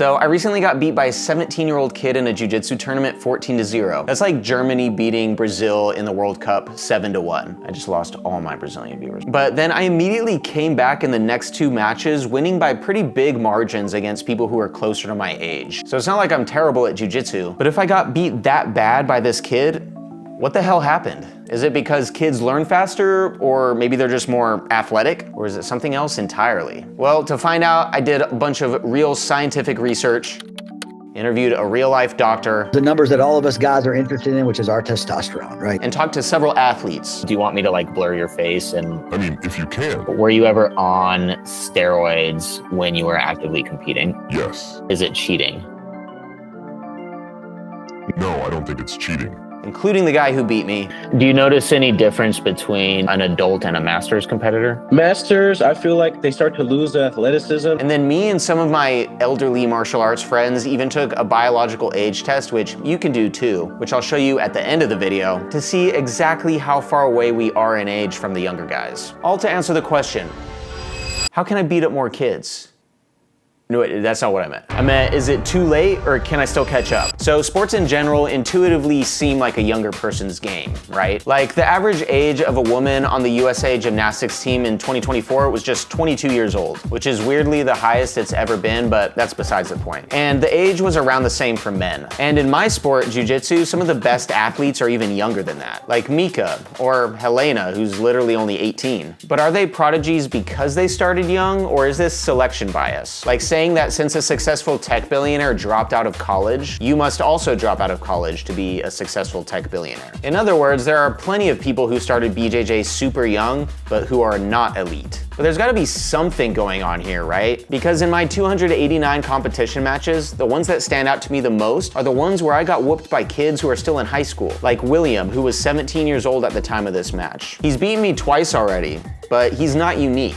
So I recently got beat by a 17-year-old kid in a jiu-jitsu tournament 14-0. That's like Germany beating Brazil in the World Cup 7-1. I just lost all my Brazilian viewers. But then I immediately came back in the next 2 matches, winning by pretty big margins against people who are closer to my age. So it's not like I'm terrible at jiu-jitsu, but if I got beat that bad by this kid, what the hell happened? Is it because kids learn faster, or maybe they're just more athletic, or is it something else entirely? Well, to find out, I did a bunch of real scientific research, interviewed a real-life doctor. The numbers that all of us guys are interested in, which is our testosterone, right? And talked to several athletes. Do you want me to like blur your face? And I mean, if you can. were you ever on steroids when you were actively competing? Yes. Is it cheating? No, I don't think it's cheating. Including the guy who beat me. Do you notice any difference between an adult and a masters competitor? Masters, I feel like they start to lose the athleticism. And then me and some of my elderly martial arts friends even took a biological age test, which you can do too, which I'll show you at the end of the video, to see exactly how far away we are in age from the younger guys. All to answer the question, how can I beat up more kids? No, wait, that's not what I meant. I meant, is it too late or can I still catch up? So sports in general intuitively seem like a younger person's game, right? Like the average age of a woman on the USA gymnastics team in 2024 was just 22 years old, which is weirdly the highest it's ever been, but that's besides the point. And the age was around the same for men. And in my sport, jiu-jitsu, some of the best athletes are even younger than that, like Mika or Helena, who's literally only 18. But are they prodigies because they started young, or is this selection bias? Like saying that since a successful tech billionaire dropped out of college, you must also drop out of college to be a successful tech billionaire. In other words, there are plenty of people who started BJJ super young, but who are not elite. But there's gotta be something going on here, right? Because in my 289 competition matches, the ones that stand out to me the most are the ones where I got whooped by kids who are still in high school, like William, who was 17 years old at the time of this match. He's beaten me twice already, but he's not unique.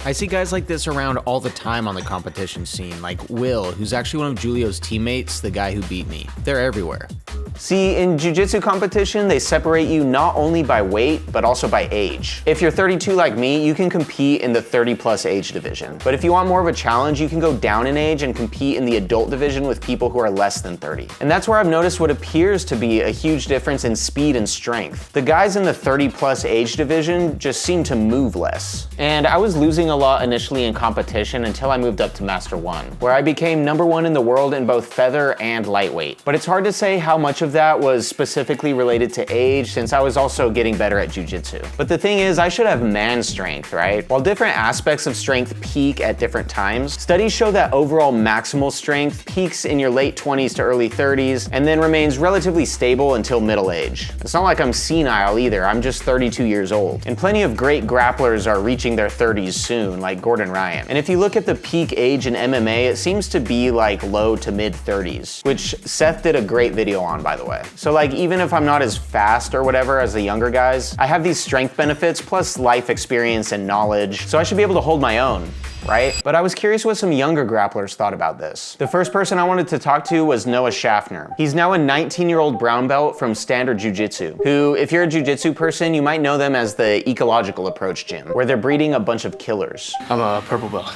I see guys like this around all the time on the competition scene, like Will, who's actually one of Julio's teammates, the guy who beat me. They're everywhere. See, in jiu-jitsu competition, they separate you not only by weight, but also by age. If you're 32 like me, you can compete in the 30+ age division. But if you want more of a challenge, you can go down in age and compete in the adult division with people who are less than 30. And that's where I've noticed what appears to be a huge difference in speed and strength. The guys in the 30+ age division just seem to move less. And I was losing a lot initially in competition until I moved up to Master 1, where I became #1 in the world in both feather and lightweight. But it's hard to say how much of that was specifically related to age, since I was also getting better at jiu-jitsu. But the thing is, I should have man strength, right? While different aspects of strength peak at different times, studies show that overall maximal strength peaks in your late 20s to early 30s and then remains relatively stable until middle age. It's not like I'm senile either, I'm just 32 years old. And plenty of great grapplers are reaching their 30s soon, like Gordon Ryan. And if you look at the peak age in MMA, it seems to be like low to mid 30s, which Seth did a great video on, by the way. So like, even if I'm not as fast or whatever as the younger guys, I have these strength benefits plus life experience and knowledge, so I should be able to hold my own, right? But I was curious what some younger grapplers thought about this. The first person I wanted to talk to was Noah Schaffner. He's now a 19-year-old brown belt from Standard Jiu-Jitsu, who, if you're a jiu-jitsu person, you might know them as the ecological approach gym, where they're breeding a bunch of killers. I'm a purple belt.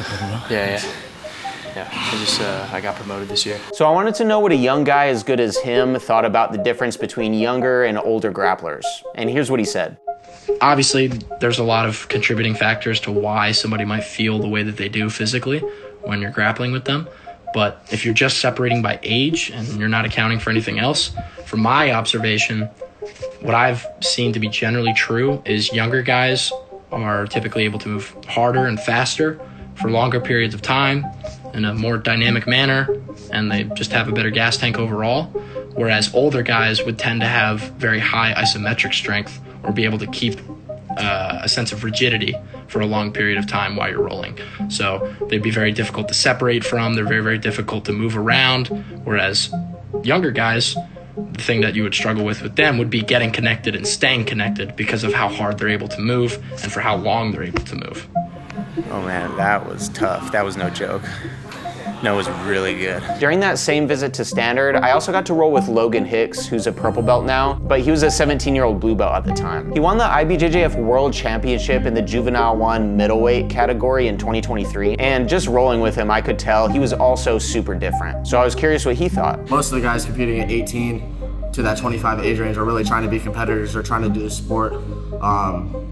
Yeah. I got promoted this year. So I wanted to know what a young guy as good as him thought about the difference between younger and older grapplers. And here's what he said. Obviously, there's a lot of contributing factors to why somebody might feel the way that they do physically when you're grappling with them. But if you're just separating by age and you're not accounting for anything else, from my observation, what I've seen to be generally true is younger guys are typically able to move harder and faster for longer periods of time in a more dynamic manner, and they just have a better gas tank overall, whereas older guys would tend to have very high isometric strength or be able to keep a sense of rigidity for a long period of time while you're rolling. So they'd be very difficult to separate from, they're very, very difficult to move around, whereas younger guys, the thing that you would struggle with them would be getting connected and staying connected because of how hard they're able to move and for how long they're able to move. Oh man, that was tough. That was no joke. No, it was really good. During that same visit to Standard, I also got to roll with Logan Hicks, who's a purple belt now, but he was a 17-year-old blue belt at the time. He won the IBJJF World Championship in the Juvenile 1 middleweight category in 2023, and just rolling with him, I could tell he was also super different. So I was curious what he thought. Most of the guys competing at 18 to that 25 age range are really trying to be competitors or trying to do the sport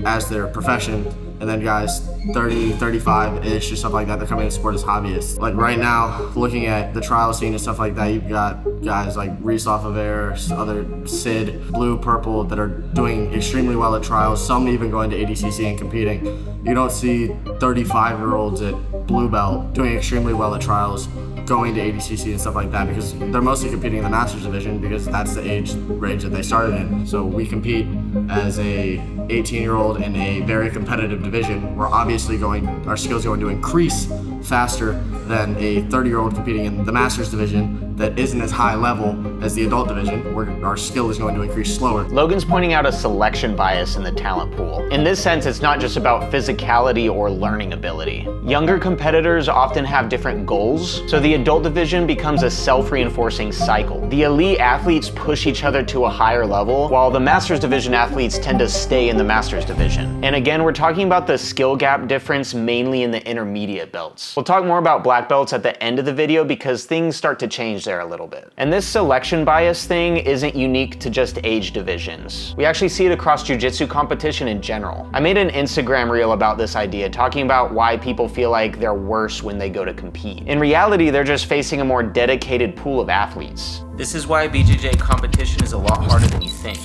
as their profession. And then guys 30, 35-ish or stuff like that, they're coming to sport as hobbyists. Like right now, looking at the trial scene and stuff like that, you've got guys like Reese Lafavere, other Sid, Blue, Purple that are doing extremely well at trials, some even going to ADCC and competing. You don't see 35-year-olds at Blue Belt doing extremely well at trials, going to ADCC and stuff like that, because they're mostly competing in the Masters division because that's the age range that they started in. So we compete as a 18-year-old in a very competitive division. We're obviously our skills going to increase faster than a 30-year-old competing in the Masters division that isn't as high level as the adult division, where our skill is going to increase slower. Logan's pointing out a selection bias in the talent pool. In this sense, it's not just about physicality or learning ability. Younger competitors often have different goals, so the adult division becomes a self-reinforcing cycle. The elite athletes push each other to a higher level, while the Masters division athletes tend to stay in the Masters division. And again, we're talking about the skill gap difference mainly in the intermediate belts. We'll talk more about black belts at the end of the video because things start to change there a little bit. And this selection bias thing isn't unique to just age divisions. We actually see it across jiu-jitsu competition in general. I made an Instagram reel about this idea, talking about why people feel like they're worse when they go to compete. In reality, they're just facing a more dedicated pool of athletes. This is why BJJ competition is a lot harder than you think.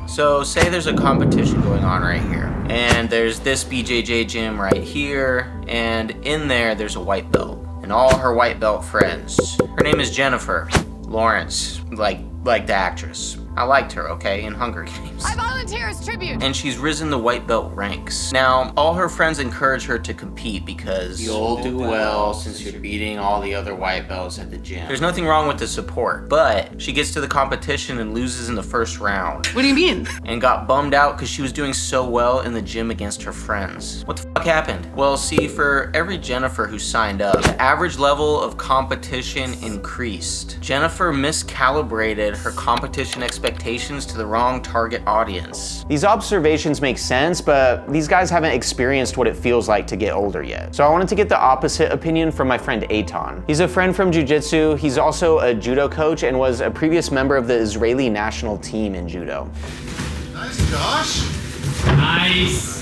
So say there's a competition going on right here, and there's this BJJ gym right here, and in there's a white belt, and all her white belt friends. Her name is Jennifer Lawrence, like the actress. I liked her, okay, in Hunger Games. I volunteer as tribute. And she's risen the white belt ranks. Now, all her friends encourage her to compete because you'll do well since you're beating all the other white belts at the gym. There's nothing wrong with the support, but she gets to the competition and loses in the first round. What do you mean? And got bummed out because she was doing so well in the gym against her friends. What the fuck happened? Well, see, for every Jennifer who signed up, the average level of competition increased. Jennifer miscalibrated her competition expectations to the wrong target audience. These observations make sense, but these guys haven't experienced what it feels like to get older yet. So I wanted to get the opposite opinion from my friend Eitan. He's a friend from jiu-jitsu. He's also a judo coach and was a previous member of the Israeli national team in judo. Nice, Josh. Nice.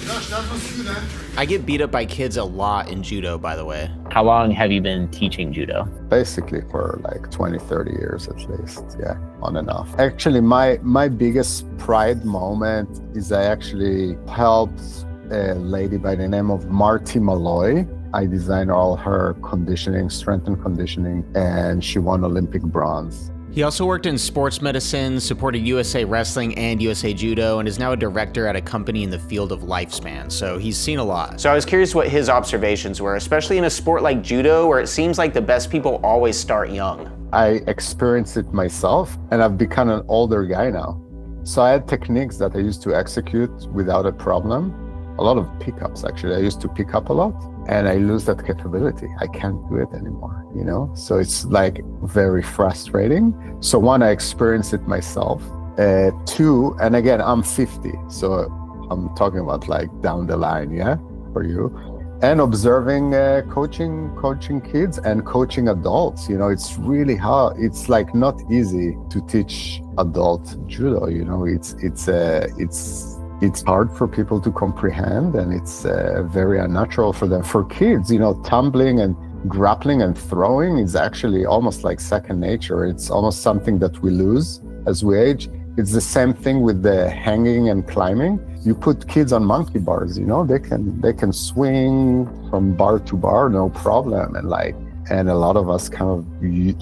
Josh, that was good entry. I get beat up by kids a lot in judo, by the way. How long have you been teaching judo? Basically for like 20, 30 years at least, yeah, on and off. Actually, my biggest pride moment is I actually helped a lady by the name of Marty Malloy. I designed all her conditioning, strength and conditioning, and she won Olympic bronze. He also worked in sports medicine, supported USA Wrestling and USA Judo, and is now a director at a company in the field of lifespan, so he's seen a lot. So I was curious what his observations were, especially in a sport like judo where it seems like the best people always start young. I experienced it myself, and I've become an older guy now. So I had techniques that I used to execute without a problem. A lot of pickups, actually. I used to pick up a lot, and I lose that capability. I can't do it anymore, you know? So it's like very frustrating. So one, I experienced it myself. Two, and again, I'm 50, so I'm talking about like down the line, yeah, for you. And observing coaching kids and coaching adults, you know, it's really hard. It's like not easy to teach adult judo, you know, it's hard for people to comprehend, and it's very unnatural for them. For kids, you know, tumbling and grappling and throwing is actually almost like second nature. It's almost something that we lose as we age. It's the same thing with the hanging and climbing. You put kids on monkey bars, you know, they can swing from bar to bar, no problem. And a lot of us kind of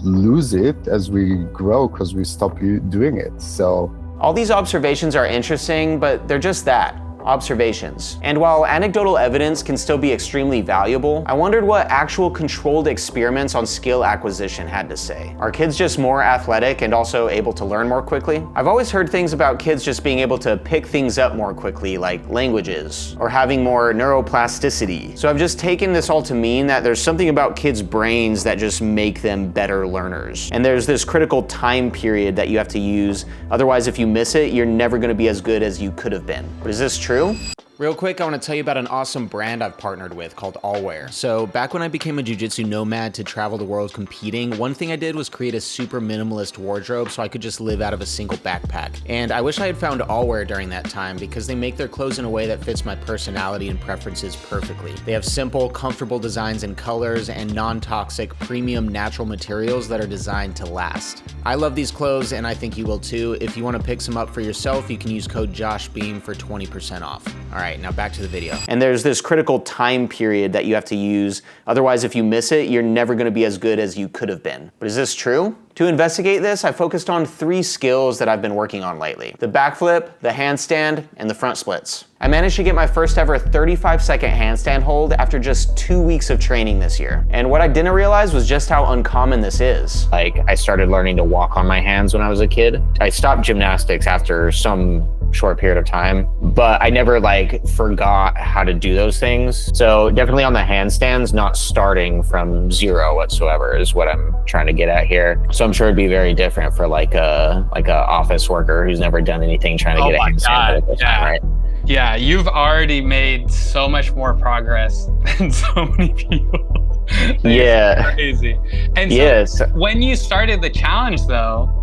lose it as we grow because we stop doing it. So all these observations are interesting, but they're just that. observations. And while anecdotal evidence can still be extremely valuable, I wondered what actual controlled experiments on skill acquisition had to say. Are kids just more athletic and also able to learn more quickly? I've always heard things about kids just being able to pick things up more quickly, like languages, or having more neuroplasticity. So I've just taken this all to mean that there's something about kids' brains that just make them better learners. And there's this critical time period that you have to use. Otherwise, if you miss it, you're never gonna be as good as you could have been. But is this true? Real quick, I want to tell you about an awesome brand I've partnered with called Allwear. So back when I became a jiu-jitsu nomad to travel the world competing, one thing I did was create a super minimalist wardrobe so I could just live out of a single backpack. And I wish I had found Allwear during that time because they make their clothes in a way that fits my personality and preferences perfectly. They have simple, comfortable designs and colors and non-toxic, premium natural materials that are designed to last. I love these clothes and I think you will too. If you want to pick some up for yourself, you can use code JOSHBEAM for 20% off. All right, now back to the video. And there's this critical time period that you have to use. Otherwise, if you miss it, you're never gonna be as good as you could have been. But is this true? To investigate this, I focused on 3 skills that I've been working on lately: the backflip, the handstand, and the front splits. I managed to get my first ever 35-second handstand hold after just 2 weeks of training this year. And what I didn't realize was just how uncommon this is. Like, I started learning to walk on my hands when I was a kid. I stopped gymnastics after some short period of time, but I never like forgot how to do those things. So definitely on the handstands, not starting from zero whatsoever is what I'm trying to get at here. So I'm sure it'd be very different for like a office worker who's never done anything trying to get a handstand at this time, right? Yeah, you've already made so much more progress than so many people. Yeah. Crazy. And so yes. When you started the challenge though,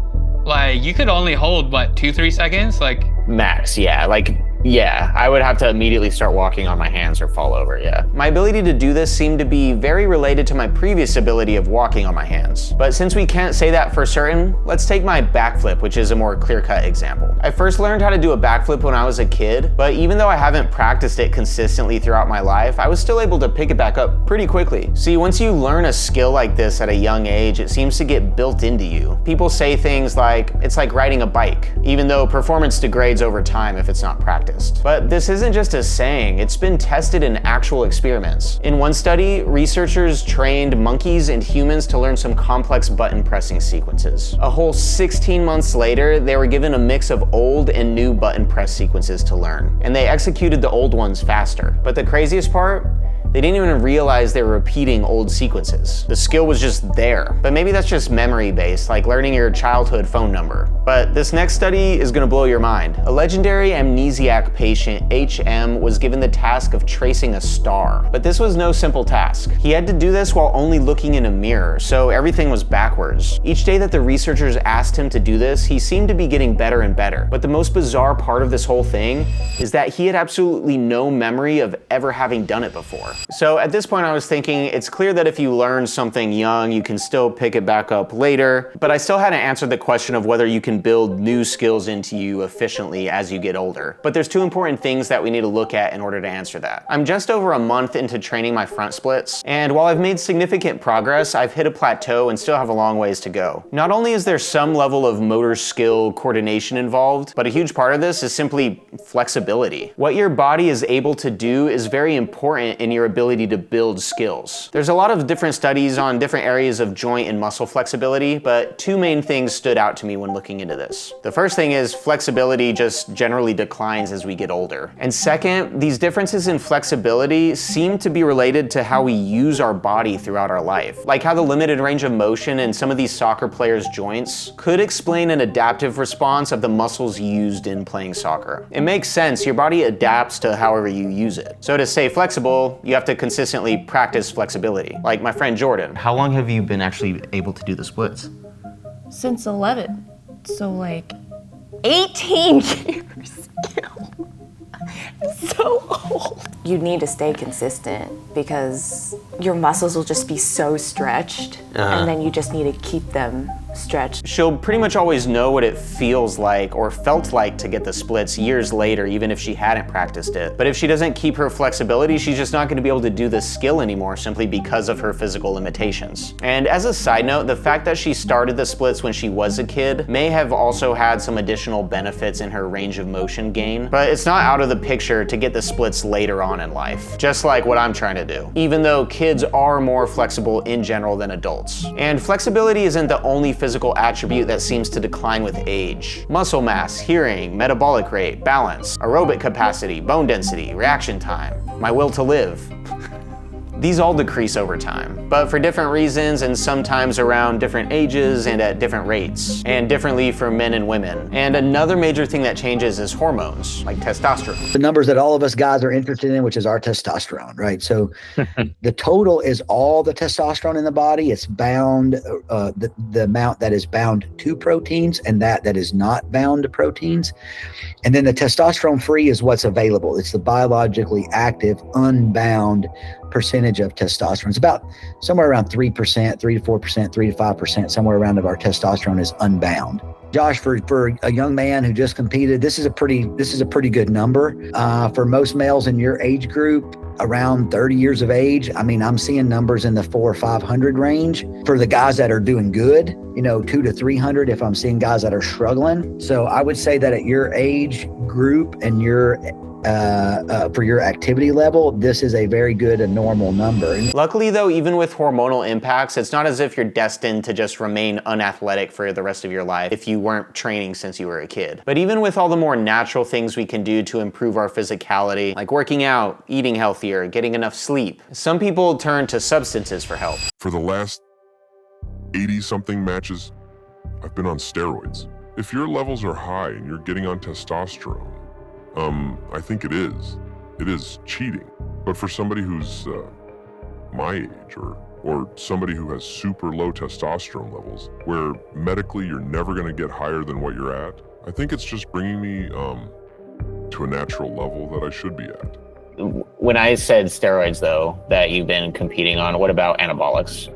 like you could only hold what, 2-3 seconds? Like max, yeah. Yeah, I would have to immediately start walking on my hands or fall over, yeah. My ability to do this seemed to be very related to my previous ability of walking on my hands. But since we can't say that for certain, let's take my backflip, which is a more clear-cut example. I first learned how to do a backflip when I was a kid, but even though I haven't practiced it consistently throughout my life, I was still able to pick it back up pretty quickly. See, once you learn a skill like this at a young age, it seems to get built into you. People say things like, it's like riding a bike, even though performance degrades over time if it's not practiced. But this isn't just a saying, it's been tested in actual experiments. In one study, researchers trained monkeys and humans to learn some complex button pressing sequences. A whole 16 months later, they were given a mix of old and new button press sequences to learn, and they executed the old ones faster. But the craziest part? They didn't even realize they were repeating old sequences. The skill was just there. But maybe that's just memory-based, like learning your childhood phone number. But this next study is gonna blow your mind. A legendary amnesiac patient, HM, was given the task of tracing a star. But this was no simple task. He had to do this while only looking in a mirror, so everything was backwards. Each day that the researchers asked him to do this, he seemed to be getting better and better. But the most bizarre part of this whole thing is that he had absolutely no memory of ever having done it before. So at this point I was thinking, it's clear that if you learn something young, you can still pick it back up later, but I still hadn't answered the question of whether you can build new skills into you efficiently as you get older. But there's 2 important things that we need to look at in order to answer that. I'm just over a month into training my front splits, and while I've made significant progress, I've hit a plateau and still have a long ways to go. Not only is there some level of motor skill coordination involved, but a huge part of this is simply flexibility. What your body is able to do is very important in your ability to build skills. There's a lot of different studies on different areas of joint and muscle flexibility, but 2 main things stood out to me when looking into this. The first thing is flexibility just generally declines as we get older. And second, these differences in flexibility seem to be related to how we use our body throughout our life. Like how the limited range of motion in some of these soccer players' joints could explain an adaptive response of the muscles used in playing soccer. It makes sense, your body adapts to however you use it. So to stay flexible, you have to consistently practice flexibility. Like my friend Jordan. How long have you been actually able to do the splits? Since 11. So like 18 years. I'm so old. You need to stay consistent because your muscles will just be so stretched, and then you just need to keep them stretched. She'll pretty much always know what it feels like or felt like to get the splits years later, even if she hadn't practiced it. But if she doesn't keep her flexibility, she's just not gonna be able to do this skill anymore simply because of her physical limitations. And as a side note, the fact that she started the splits when she was a kid may have also had some additional benefits in her range of motion gain, but it's not out of the picture to get the splits later on in life, just like what I'm trying to do, even though kids are more flexible in general than adults. And flexibility isn't the only physical attribute that seems to decline with age. Muscle mass, hearing, metabolic rate, balance, aerobic capacity, bone density, reaction time, my will to live. These all decrease over time, but for different reasons and sometimes around different ages and at different rates, and differently for men and women. And another major thing that changes is hormones, like testosterone. The numbers that all of us guys are interested in, which is our testosterone, right? So the total is all the testosterone in the body. It's bound, the amount that is bound to proteins and that is not bound to proteins. And then the testosterone free is what's available. It's the biologically active, unbound percentage of testosterone. It's about somewhere around 3%, 3 to 4%, 3 to 5%, somewhere around of our testosterone is unbound. Josh, for a young man who just competed, this is a pretty good number. For most males in your age group, around 30 years of age, I mean, I'm seeing numbers in the 400 or 500 range. For the guys that are doing good, 200 to 300 if I'm seeing guys that are struggling. So I would say that at your age group and for your activity level, this is a very good and normal number. Luckily though, even with hormonal impacts, it's not as if you're destined to just remain unathletic for the rest of your life if you weren't training since you were a kid. But even with all the more natural things we can do to improve our physicality, like working out, eating healthier, getting enough sleep, some people turn to substances for help. For the last 80-something matches, I've been on steroids. If your levels are high and you're getting on testosterone, I think it is cheating. But for somebody who's my age or somebody who has super low testosterone levels, where medically you're never gonna get higher than what you're at, I think it's just bringing me to a natural level that I should be at. When I said steroids though, that you've been competing on, what about anabolics?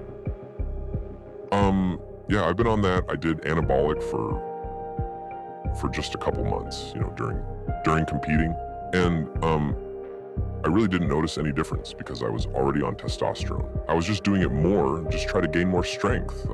Yeah, I've been on that. I did anabolic for just a couple months, during competing. And I really didn't notice any difference because I was already on testosterone. I was just doing it more, just try to gain more strength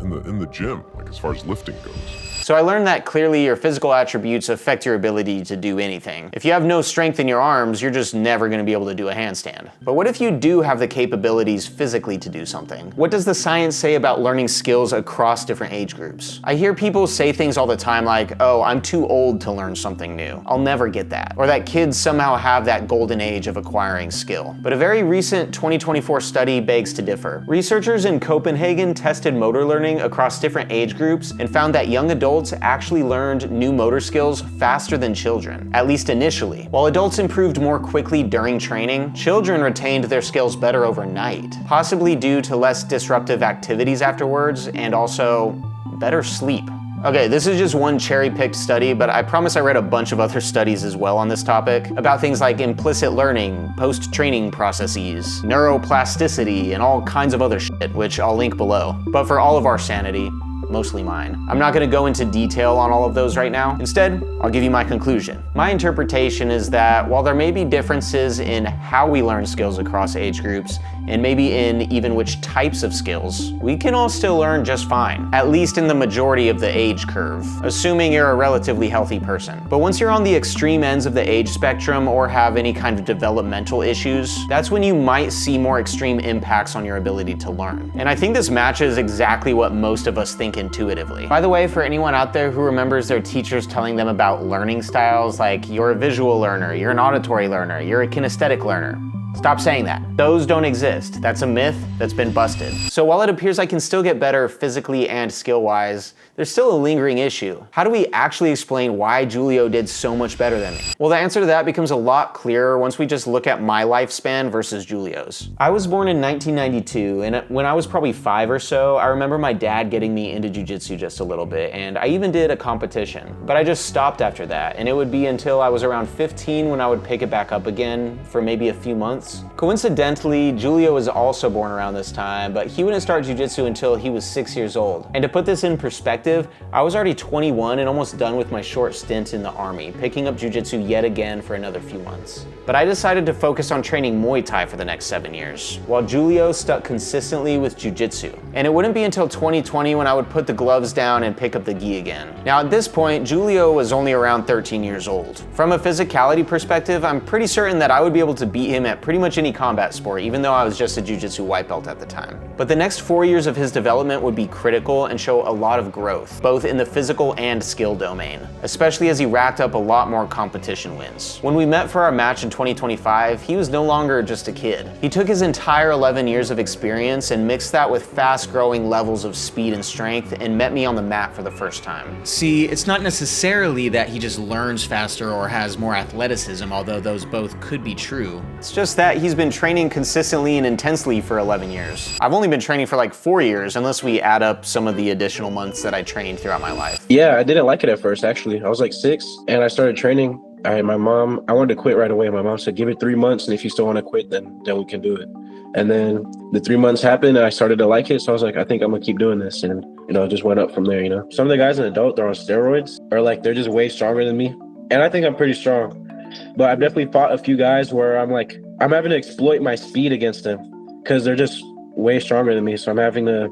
in the gym, like as far as lifting goes. So I learned that clearly your physical attributes affect your ability to do anything. If you have no strength in your arms, you're just never gonna be able to do a handstand. But what if you do have the capabilities physically to do something? What does the science say about learning skills across different age groups? I hear people say things all the time like, oh, I'm too old to learn something new. I'll never get that. Or that kids somehow have that golden age of acquiring skill. But a very recent 2024 study begs to differ. Researchers in Copenhagen tested motor learning across different age groups and found that young adults actually learned new motor skills faster than children, at least initially. While adults improved more quickly during training, children retained their skills better overnight, possibly due to less disruptive activities afterwards and also better sleep. Okay, this is just one cherry-picked study, but I promise I read a bunch of other studies as well on this topic about things like implicit learning, post-training processes, neuroplasticity, and all kinds of other shit, which I'll link below. But for all of our sanity, mostly mine, I'm not gonna go into detail on all of those right now. Instead, I'll give you my conclusion. My interpretation is that while there may be differences in how we learn skills across age groups, and maybe in even which types of skills, we can all still learn just fine, at least in the majority of the age curve, assuming you're a relatively healthy person. But once you're on the extreme ends of the age spectrum or have any kind of developmental issues, that's when you might see more extreme impacts on your ability to learn. And I think this matches exactly what most of us think intuitively. By the way, for anyone out there who remembers their teachers telling them about learning styles like you're a visual learner, you're an auditory learner, you're a kinesthetic learner, stop saying that. Those don't exist. That's a myth that's been busted. So while it appears I can still get better physically and skill-wise, there's still a lingering issue. How do we actually explain why Julio did so much better than me? Well, the answer to that becomes a lot clearer once we just look at my lifespan versus Julio's. I was born in 1992, and when I was probably 5 or so, I remember my dad getting me into jiu-jitsu just a little bit, and I even did a competition. But I just stopped after that, and it would be until I was around 15 when I would pick it back up again for maybe a few months. months. Coincidentally, Julio was also born around this time, but he wouldn't start jiu-jitsu until he was 6 years old. And to put this in perspective, I was already 21 and almost done with my short stint in the army, picking up jiu-jitsu yet again for another few months. But I decided to focus on training Muay Thai for the next 7 years, while Julio stuck consistently with jiu-jitsu. And it wouldn't be until 2020 when I would put the gloves down and pick up the gi again. Now at this point, Julio was only around 13 years old. From a physicality perspective, I'm pretty certain that I would be able to beat him at pretty much any combat sport, even though I was just a jiu-jitsu white belt at the time. But the next 4 years of his development would be critical and show a lot of growth, both in the physical and skill domain, especially as he racked up a lot more competition wins. When we met for our match in 2025, he was no longer just a kid. He took his entire 11 years of experience and mixed that with fast-growing levels of speed and strength and met me on the mat for the first time. See, it's not necessarily that he just learns faster or has more athleticism, although those both could be true. It's just that he's been training consistently and intensely for 11 years. I've only been training for like 4 years, unless we add up some of the additional months that I trained throughout my life. Yeah, I didn't like it at first, actually. I was like 6 and I started training. I wanted to quit right away. My mom said, give it 3 months, and if you still want to quit, then we can do it. And then the 3 months happened and I started to like it. So I was like, I think I'm gonna keep doing this. And, it just went up from there, Some of the guys in adult, they're on steroids, or like, they're just way stronger than me. And I think I'm pretty strong. But I've definitely fought a few guys where I'm like, I'm having to exploit my speed against them because they're just way stronger than me. So I'm having to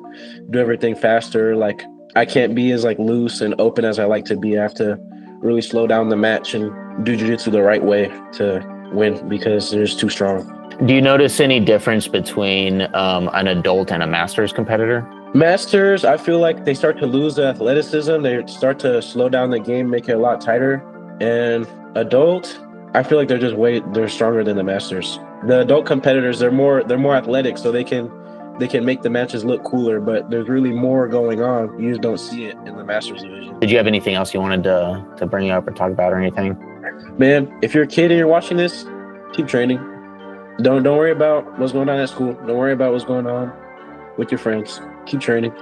do everything faster. Like, I can't be as like loose and open as I like to be. I have to really slow down the match and do jiu-jitsu the right way to win because they're just too strong. Do you notice any difference between an adult and a masters competitor? Masters, I feel like they start to lose the athleticism. They start to slow down the game, make it a lot tighter. And adult, I feel like they're stronger than the masters. The adult competitors, they're more athletic, so they can make the matches look cooler, but there's really more going on. You just don't see it in the masters division. Did you have anything else you wanted to bring up or talk about or anything? Man, if you're a kid and you're watching this, keep training. Don't worry about what's going on at school. Don't worry about what's going on with your friends. Keep training.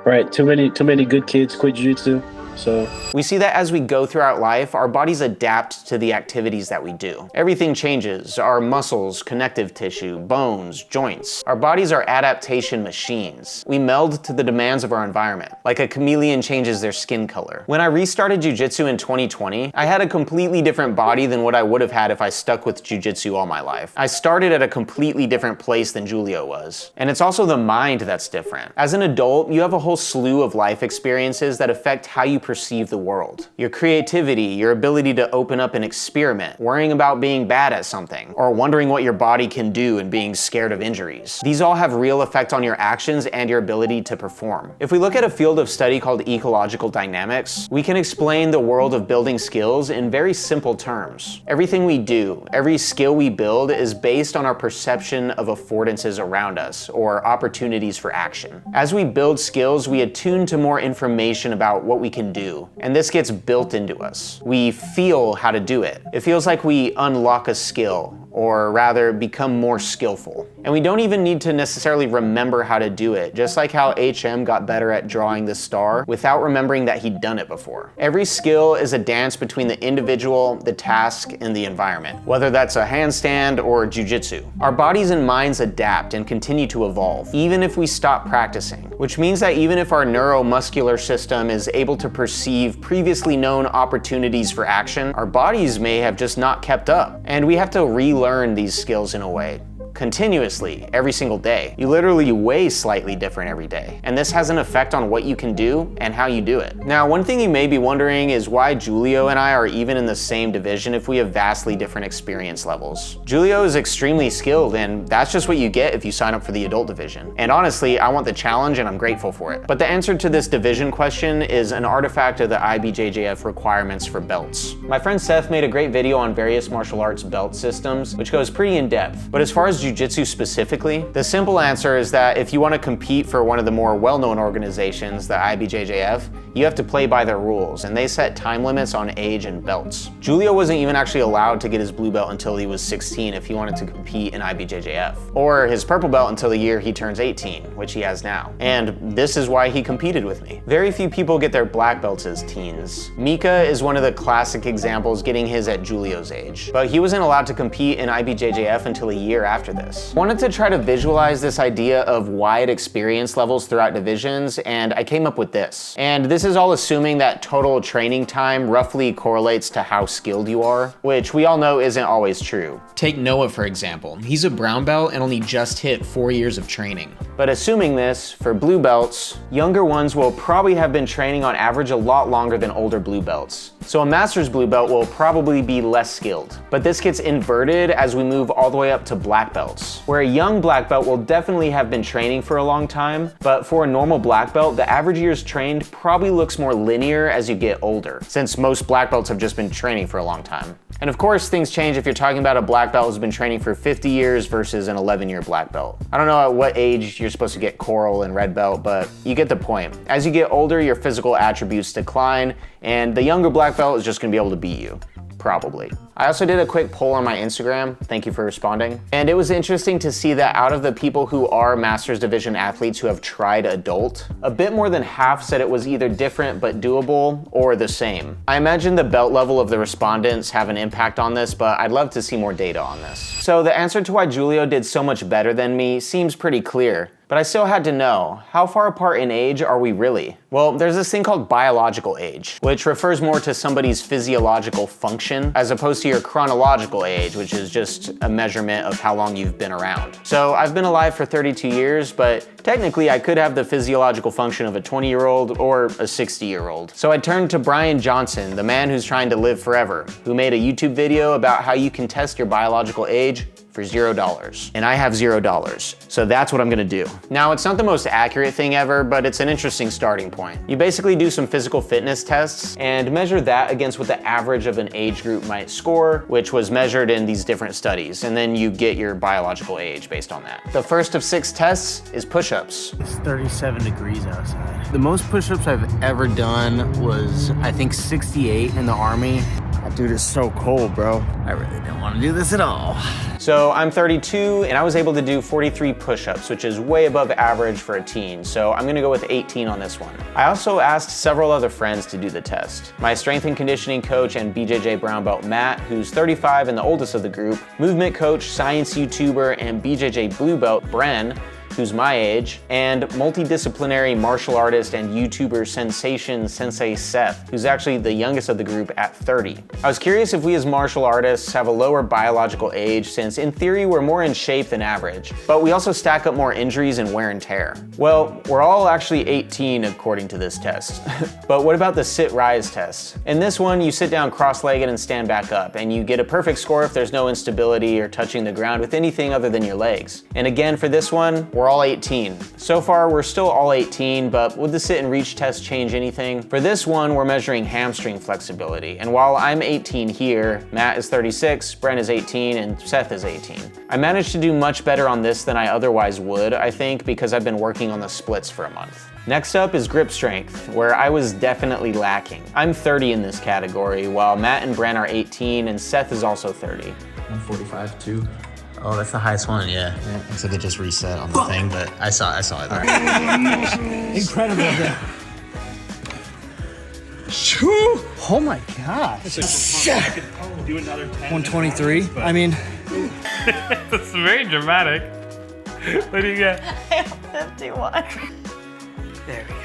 Right, too many good kids quit jiu-jitsu. So we see that as we go throughout life, our bodies adapt to the activities that we do. Everything changes: our muscles, connective tissue, bones, joints. Our bodies are adaptation machines. We meld to the demands of our environment, like a chameleon changes their skin color. When I restarted jiu-jitsu in 2020, I had a completely different body than what I would have had if I stuck with jiu-jitsu all my life. I started at a completely different place than Julio was. And it's also the mind that's different. As an adult, you have a whole slew of life experiences that affect how you perceive the world. Your creativity, your ability to open up and experiment, worrying about being bad at something, or wondering what your body can do and being scared of injuries. These all have real effect on your actions and your ability to perform. If we look at a field of study called ecological dynamics, we can explain the world of building skills in very simple terms. Everything we do, every skill we build is based on our perception of affordances around us, or opportunities for action. As we build skills, we attune to more information about what we can do, and this gets built into us. We feel how to do it. It feels like we unlock a skill, or rather become more skillful. And we don't even need to necessarily remember how to do it, just like how HM got better at drawing the star without remembering that he'd done it before. Every skill is a dance between the individual, the task, and the environment, whether that's a handstand or jiu-jitsu. Our bodies and minds adapt and continue to evolve, even if we stop practicing, which means that even if our neuromuscular system is able to perceive previously known opportunities for action, our bodies may have just not kept up, and we have to relearn these skills in a way. Continuously, every single day. You literally weigh slightly different every day, and this has an effect on what you can do and how you do it. Now, one thing you may be wondering is why Julio and I are even in the same division if we have vastly different experience levels. Julio is extremely skilled, and that's just what you get if you sign up for the adult division. And honestly, I want the challenge and I'm grateful for it. But the answer to this division question is an artifact of the IBJJF requirements for belts. My friend Seth made a great video on various martial arts belt systems, which goes pretty in depth. But as far as jiu-jitsu specifically? The simple answer is that if you want to compete for one of the more well-known organizations, the IBJJF, you have to play by their rules, and they set time limits on age and belts. Julio wasn't even actually allowed to get his blue belt until he was 16 if he wanted to compete in IBJJF, or his purple belt until the year he turns 18, which he has now. And this is why he competed with me. Very few people get their black belts as teens. Mika is one of the classic examples, getting his at Julio's age, but he wasn't allowed to compete in IBJJF until a year after this. I wanted to try to visualize this idea of wide experience levels throughout divisions, and I came up with this. And this is all assuming that total training time roughly correlates to how skilled you are, which we all know isn't always true. Take Noah, for example. He's a brown belt and only just hit 4 years of training. But assuming this, for blue belts, younger ones will probably have been training on average a lot longer than older blue belts. So a master's blue belt will probably be less skilled. But this gets inverted as we move all the way up to black belts, where a young black belt will definitely have been training for a long time, but for a normal black belt, the average years trained probably looks more linear as you get older, since most black belts have just been training for a long time. And of course, things change if you're talking about a black belt who's been training for 50 years versus an 11-year black belt. I don't know at what age you're supposed to get coral and red belt, but you get the point. As you get older, your physical attributes decline, and the younger black belt is just gonna be able to beat you. Probably. I also did a quick poll on my Instagram, thank you for responding, and it was interesting to see that out of the people who are Masters Division athletes who have tried adult, a bit more than half said it was either different but doable or the same. I imagine the belt level of the respondents have an impact on this, but I'd love to see more data on this. So the answer to why Julio did so much better than me seems pretty clear. But I still had to know, how far apart in age are we really? Well, there's this thing called biological age, which refers more to somebody's physiological function as opposed to your chronological age, which is just a measurement of how long you've been around. So I've been alive for 32 years, but technically I could have the physiological function of a 20-year-old or a 60-year-old. So I turned to Brian Johnson, the man who's trying to live forever, who made a YouTube video about how you can test your biological age for $0. And I have $0. So that's what I'm gonna do. Now, it's not the most accurate thing ever, but it's an interesting starting point. You basically do some physical fitness tests and measure that against what the average of an age group might score, which was measured in these different studies. And then you get your biological age based on that. The first of 6 tests is push-ups. It's 37 degrees outside. The most push-ups I've ever done was, I think, 68 in the Army. That dude is so cold, bro. I really don't want to do this at all. So I'm 32 and I was able to do 43 push-ups, which is way above average for a teen. So I'm gonna go with 18 on this one. I also asked several other friends to do the test. My strength and conditioning coach and BJJ brown belt Matt, who's 35 and the oldest of the group, movement coach, science YouTuber, and BJJ blue belt Bren, who's my age, and multidisciplinary martial artist and YouTuber sensation Sensei Seth, who's actually the youngest of the group at 30. I was curious if we as martial artists have a lower biological age, since in theory we're more in shape than average, but we also stack up more injuries and wear and tear. Well, we're all actually 18 according to this test. But what about the sit-rise test? In this one, you sit down cross-legged and stand back up, and you get a perfect score if there's no instability or touching the ground with anything other than your legs. And again, for this one, we're all 18. So far, we're still all 18, but would the sit and reach test change anything? For this one, we're measuring hamstring flexibility. And while I'm 18 here, Matt is 36, Bren is 18, and Seth is 18. I managed to do much better on this than I otherwise would, I think, because I've been working on the splits for a month. Next up is grip strength, where I was definitely lacking. I'm 30 in this category, while Matt and Bren are 18, and Seth is also 30. 145 too. Oh, that's the highest one, yeah. So they just reset on the thing, but I saw it there. Incredible. Oh my gosh. 123. I mean, That's very dramatic. What do you get? I have 51. there we go.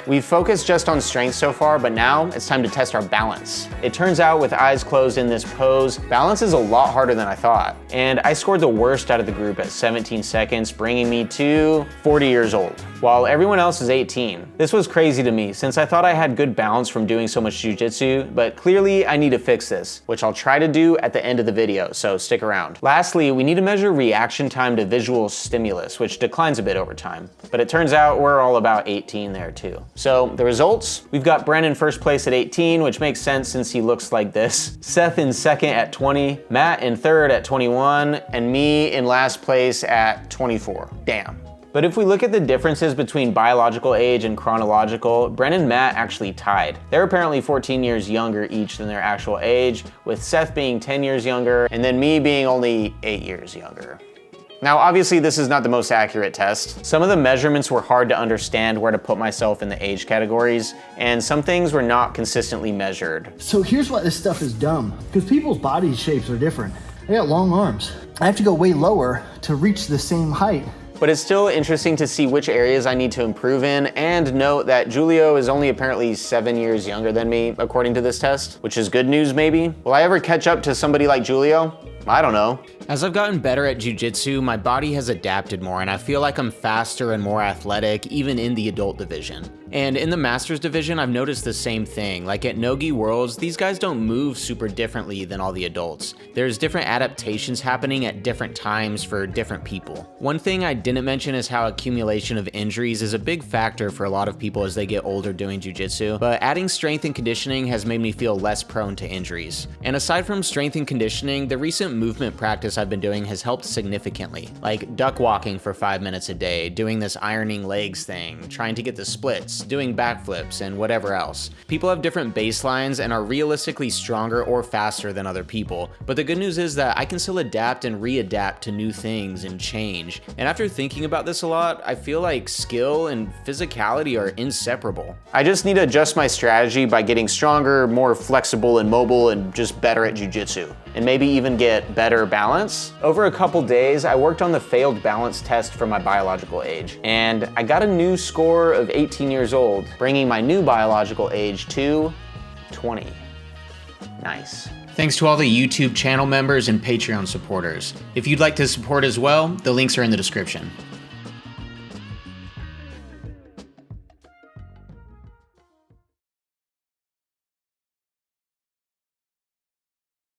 We've focused just on strength so far, but now it's time to test our balance. It turns out with eyes closed in this pose, balance is a lot harder than I thought. And I scored the worst out of the group at 17 seconds, bringing me to 40 years old, while everyone else is 18. This was crazy to me, since I thought I had good balance from doing so much jiu-jitsu, but clearly I need to fix this, which I'll try to do at the end of the video, so stick around. Lastly, we need to measure reaction time to visual stimulus, which declines a bit over time. But it turns out we're all about 18 there too. So the results, we've got Bren in first place at 18, which makes sense since he looks like this. Seth in second at 20, Matt in third at 21, and me in last place at 24. Damn. But if we look at the differences between biological age and chronological, Bren and Matt actually tied. They're apparently 14 years younger each than their actual age, with Seth being 10 years younger, and then me being only 8 years younger. Now, obviously this is not the most accurate test. Some of the measurements were hard to understand where to put myself in the age categories, and some things were not consistently measured. So here's why this stuff is dumb, because people's body shapes are different. I got long arms. I have to go way lower to reach the same height. But it's still interesting to see which areas I need to improve in, and note that Julio is only apparently 7 years younger than me, according to this test, which is good news maybe. Will I ever catch up to somebody like Julio? I don't know. As I've gotten better at jiu-jitsu, my body has adapted more and I feel like I'm faster and more athletic even in the adult division. And in the Masters division, I've noticed the same thing. Like at Nogi Worlds, these guys don't move super differently than all the adults. There's different adaptations happening at different times for different people. One thing I didn't mention is how accumulation of injuries is a big factor for a lot of people as they get older doing jiu-jitsu, but adding strength and conditioning has made me feel less prone to injuries. And aside from strength and conditioning, the recent movement practice I've been doing has helped significantly, like duck walking for 5 minutes a day, doing this ironing legs thing, trying to get the splits, doing backflips, and whatever else. People have different baselines and are realistically stronger or faster than other people, but the good news is that I can still adapt and readapt to new things and change. And after thinking about this a lot, I feel like skill and physicality are inseparable. I just need to adjust my strategy by getting stronger, more flexible and mobile, and just better at jiu-jitsu, and maybe even get better balance. Over a couple days, I worked on the failed balance test for my biological age, and I got a new score of 18 years old, bringing my new biological age to 20. Nice. Thanks to all the YouTube channel members and Patreon supporters. If you'd like to support as well, the links are in the description.